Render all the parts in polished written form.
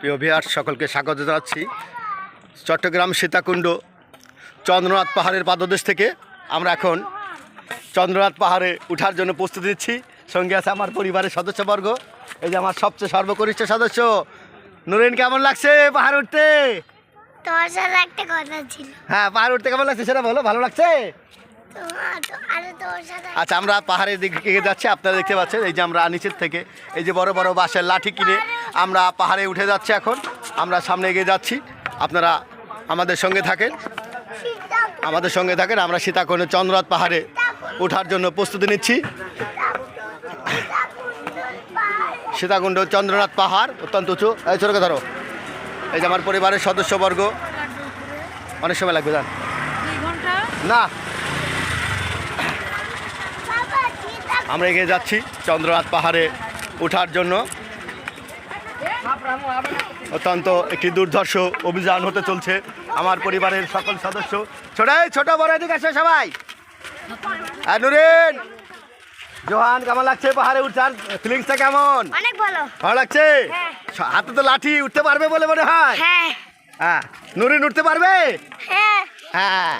প্রিয় ভিউয়ার্স, সকলকে স্বাগত জানাচ্ছি চট্টগ্রাম সীতাকুণ্ড চন্দ্রনাথ পাহাড়ের পাদদেশ থেকে। আমরা এখন চন্দ্রনাথ পাহাড়ে ওঠার জন্য প্রস্তুতি নিচ্ছি। সঙ্গে আছে আমার পরিবারের সদস্যবর্গ। এই যে আমার সবচেয়ে সর্বকনিষ্ঠ সদস্য নুরিন। কেমন লাগছে পাহাড় উঠতে? তোমার সাথে একটা কথা ছিল। হ্যাঁ, পাহাড় উঠতে কেমন লাগছে সেটা বলো। ভালো লাগছে? আচ্ছা, আমরা পাহাড়ের দিকে এগিয়ে যাচ্ছি। আপনারা দেখতে পাচ্ছেন এই যে আমরা নিচের থেকে এই যে বড় বড় বাঁশের লাঠি কিনে আমরা পাহাড়ে উঠে যাচ্ছি। এখন আমরা সামনে এগিয়ে যাচ্ছি, আপনারা আমাদের সঙ্গে থাকেন। আমরা সীতাকুণ্ড চন্দ্রনাথ পাহাড়ে ওঠার জন্য প্রস্তুতি নিচ্ছি। সীতাকুণ্ড চন্দ্রনাথ পাহাড় অত্যন্ত উঁচু। এই ছোটকে ধরো। এই যে আমার পরিবারের সদস্যবর্গ। অনেক সময় লাগবে জান না। আমরা এগিয়ে যাচ্ছি চন্দ্রনাথ পাহাড়ে ওঠার জন্য। অত্যন্ত একটি দুর্ধর্ষ অভিযান হতে চলছে। আমার পরিবারের সকল সদস্য ছোট বড় এদিকে আসে সবাই। নুরিন, জোহান, কেমন লাগছে পাহাড়ে উঠার ফিলিংসটা? কেমন? অনেক ভালো। ভালো লাগছে? হাতে তো লাঠি, উঠতে পারবে বলে মনে হয়? হ্যাঁ। হ্যাঁ, নুরিন উঠতে পারবে? হ্যাঁ। হ্যাঁ।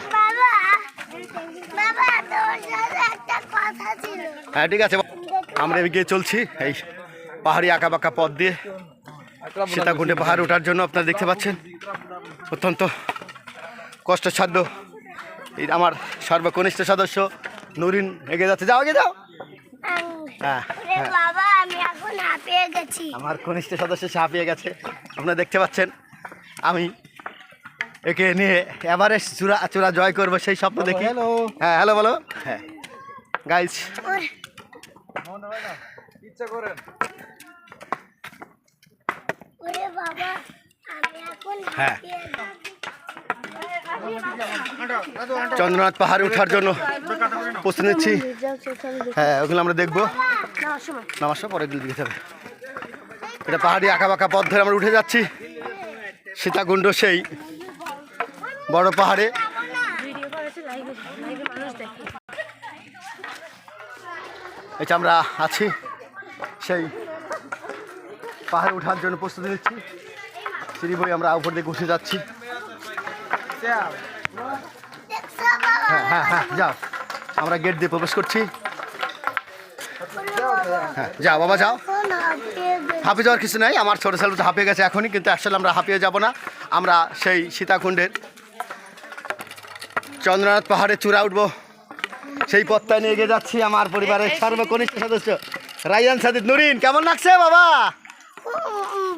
বাবা তোর সাথে একটা কথা ছিল। হ্যাঁ, ঠিক আছে। আমরা এগিয়ে চলছি এই পাহাড়ি আঁকা বাঁকা পথ দিয়ে সীতাকুণ্ডে পাহাড় ওঠার জন্য। আপনারা দেখতে পাচ্ছেন অত্যন্ত কষ্টসাধ্য। এই আমার সর্বকনিষ্ঠ সদস্য নুরিন এগিয়ে যাচ্ছে। যাও, এগিয়ে যাও। হ্যাঁ, বাবা আমি এখন হাঁপিয়ে গেছি। আমার কনিষ্ঠ সদস্য সে হাঁপিয়ে গেছে। আপনারা দেখতে পাচ্ছেন আমি একে নিয়ে এভারেস্ট চূড়া জয় করবো সেই স্বপ্ন দেখি। হ্যাঁ, হ্যালো বলো। হ্যাঁ গাইস, ইচ্ছা করেন। ওরে বাবা আমি এখন হ্যাঁ, হাঁপিয়ে গেছি। চন্দ্রনাথ পাহাড়ে ওঠার জন্য প্রস্তুতি নিচ্ছি। হ্যাঁ, ওগুলো আমরা দেখবো। নমস্কার, পরের দিকে দিকে যাবে। এটা পাহাড়ি আঁকা বাঁকা পথ ধরে আমরা উঠে যাচ্ছি সীতাকুণ্ড সেই বড় পাহাড়ে। এটা আমরা আছি সেই পাহাড়ে ওঠার জন্য প্রস্তুতি নিচ্ছি। সিঁড়ি বই আমরা উপর দিকে উঠে যাচ্ছি। হ্যাঁ হ্যাঁ হ্যাঁ, যাও। আমরা গেট দিয়ে প্রবেশ করছি। হ্যাঁ, যাও বাবা, যাও। হাঁপিয়ে যাওয়ার কিছু নাই। আমার ছোটো ছেলে তো হাঁপিয়ে গেছে এখনই, কিন্তু আসলে আমরা হাঁপিয়ে যাব না। আমরা সেই সীতাকুণ্ডের চন্দ্রনাথ পাহাড়ে চূড়া উঠবো সেই পথটা নিয়ে এগিয়ে যাচ্ছি। আমার পরিবারের সর্বকনিষ্ঠ সদস্য রাইয়ান সাদিদ। নুরিন, কেমন লাগছে বাবা?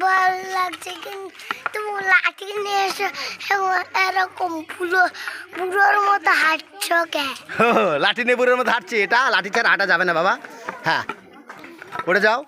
ভালো লাগছে, কিন্তু লাঠি নিয়ে এসে এরকম বুড়োর মতো হাঁটছ কে? লাঠি নিয়ে বুড়োর মতো হাঁটছি? এটা লাঠি ছাড়া হাঁটা যাবে না বাবা। হ্যাঁ, উঠে যাও।